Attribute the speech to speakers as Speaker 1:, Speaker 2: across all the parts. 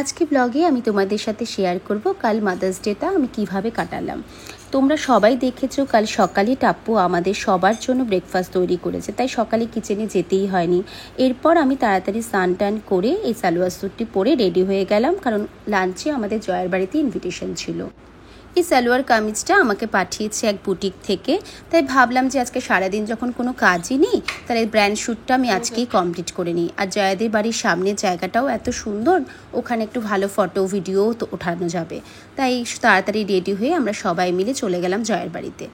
Speaker 1: আজকে ব্লগে আমি তোমাদের সাথে শেয়ার করব কাল মাদার্স ডেটা আমি কিভাবে কাটালাম। তোমরা সবাই দেখেছো কাল সকালে টাপ্পু আমাদের সবার জন্য ব্রেকফাস্ট তৈরি করেছে, তাই সকালে কিচেনে যেতেই হয়নি। এরপর আমি তাড়াতাড়ি স্নান টান করে এই সালোয়ার স্যুটটি পরে রেডি হয়ে গেলাম, কারণ লাঞ্চে আমাদের জয়ের বাড়িতে ইনভিটেশন ছিল। এই সালোয়ার কামিজটা আমাকে পাঠিয়েছে এক বুটিক থেকে, তাই ভাবলাম যে আজকে সারাদিন যখন কোনো কাজই নেই তাহলে ব্র্যান্ড শ্যুটটা আমি আজকেই কমপ্লিট করে নিই। আর জয়াদের বাড়ির সামনের জায়গাটাও এত সুন্দর, ওখানে একটু ভালো ফটো ভিডিও তো ওঠানো যাবে, তাই তাড়াতাড়ি রেডি হয়ে আমরা সবাই মিলে চলে গেলাম জয়ের বাড়িতে।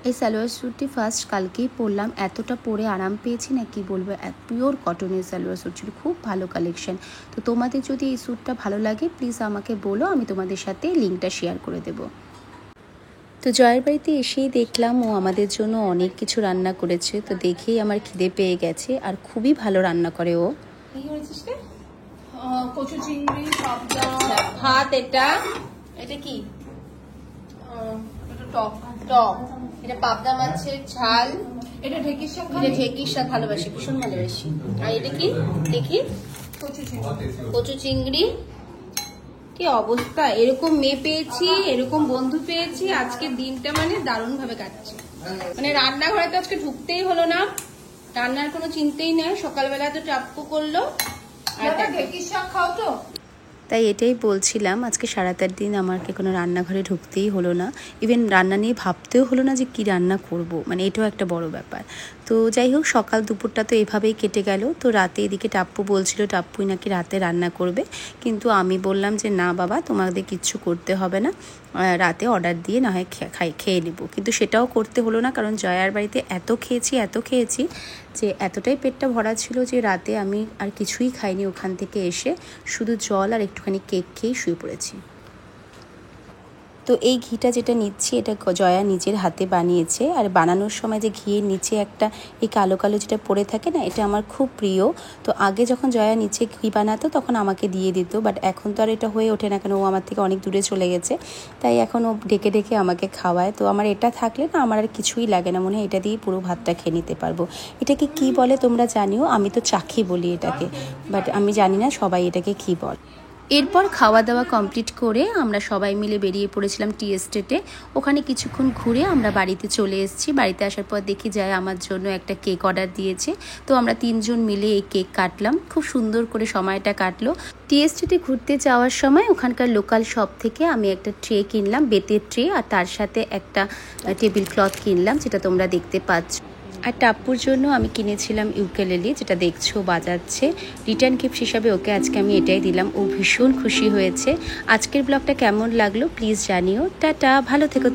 Speaker 1: এই সালোয়ার স্যুটটি ফার্স্ট কালকেই পরলাম, এতটা পরে আরাম পেয়েছি না কি বলবো। পিওর কটনের সালোয়ার স্যুট ছিল, খুব ভালো কালেকশন। তো তোমাদের যদি এই স্যুটটা ভালো লাগে প্লিজ আমাকে বলো, আমি তোমাদের সাথে লিঙ্কটা শেয়ার করে দেবো। তো জয়ের বাড়িতে এসেই দেখলাম ও আমাদের জন্য অনেক কিছু রান্না করেছে, তো দেখেই আমার খিদে পেয়ে গেছে। আর খুবই ভালো রান্না করে ও।
Speaker 2: কচু চিংড়ি, পাবদা,
Speaker 1: ভাত। এটা কি?
Speaker 2: এটা টক।
Speaker 1: এটা পাবদা মাছের ঝাল।
Speaker 2: এটা ঢেঁকির শাক।
Speaker 1: এটা ঢেঁকির শাক ভালোবাসি, ভীষণ ভালোবাসি। আর এটা কি দেখি? কচু চিংড়ি। কি অবস্থা, এরকম মেয়ে পেয়েছি, এরকম বন্ধু পেয়েছি, আজকের দিনটা মানে দারুণ ভাবে কাটছে। মানে রান্নাঘরে তো আজকে ঢুকতেই হলো না, রান্নার কোনো চিন্তাই নেই। সকালবেলা তো টাপ্পু করলো। আর
Speaker 2: ঢেঁকির শাক খাও তো?
Speaker 1: তাই এটাই বলছিলাম, আজকে সারাটার দিন আমাকে কোনো রান্নাঘরে ঢুকতেই হলো না, ইভেন রান্না নিয়ে ভাবতেও হলো না যে কি রান্না করব, মানে এটাও একটা বড় ব্যাপার। তো যাই হোক, সকাল দুপুরটা তো এভাবেই কেটে গেল। তো রাতে এদিকে টাপ্পু বলছিল টাপ্পুই নাকি রাতে রান্না করবে, কিন্তু আমি বললাম যে না বাবা, তোমাদের কিচ্ছু করতে হবে না, রাতে অর্ডার দিয়ে না হয় খেয়ে নেব। কিন্তু সেটাও করতে হলো না, কারণ জয়ার বাড়িতে এত খেয়েছি যে এতটাই পেটটা ভরা ছিল যে রাতে আমি আর কিছুই খাইনি। ওখান থেকে এসে শুধু জল আর একটুখানি কেক খেয়েই শুয়ে পড়েছি। তো এই ঘিটা যেটা নিচ্ছি, এটা জয়া নিজের হাতে বানিয়েছে। আর বানানোর সময় যে ঘিয়ের নিচে একটা এই কালো কালো যেটা পড়ে থাকে না, এটা আমার খুব প্রিয়। তো আগে যখন জয়া নিচে ঘি বানাতো তখন আমাকে দিয়ে দিত, বাট এখন তো আর এটা হয়ে ওঠে না, কেন ও আমার থেকে অনেক দূরে চলে গেছে। তাই এখন ও ডেকে ডেকে আমাকে খাওয়ায়। তো আমার এটা থাকলে না আমার আর কিছুই লাগে না, মনে হয় এটা দিয়ে পুরো ভাতটা খেয়ে নিতে পারবো। এটাকে কি বলে তোমরা জানিও? আমি তো চাখি বলি এটাকে, বাট আমি জানি না সবাই এটাকে কি বলে। এরপর খাওয়া দাওয়া কমপ্লিট করে আমরা সবাই মিলে বেরিয়ে পড়েছিলাম টি এস্টেটে। ওখানে কিছুক্ষণ ঘুরে আমরা বাড়িতে চলে এসেছি। বাড়িতে আসার পর দেখি যায় আমার জন্য একটা কেক অর্ডার দিয়েছে। তো আমরা 3 জন মিলে এই কেক কাটলাম, খুব সুন্দর করে সময়টা কাটলো। টি এস্টেটে ঘুরতে যাওয়ার সময় ওখানকার লোকাল শপ থেকে আমি একটা ট্রে কিনলাম, বেতের ট্রে, আর তার সাথে একটা টেবিল ক্লথ কিনলাম, যেটা তোমরা দেখতে পাচ্ছ। আর টাপ্পুর জন্য আমি কিনেছিলাম ইউকেলেলি, যেটা দেখছো বাজাচ্ছে। রিটার্ন গিফট হিসাবে ওকে আজকে আমি এটাই দিলাম, ও ভীষণ খুশি হয়েছে। আজকের ব্লগটা কেমন লাগলো প্লিজ জানিও। টাটা, ভালো থেকো।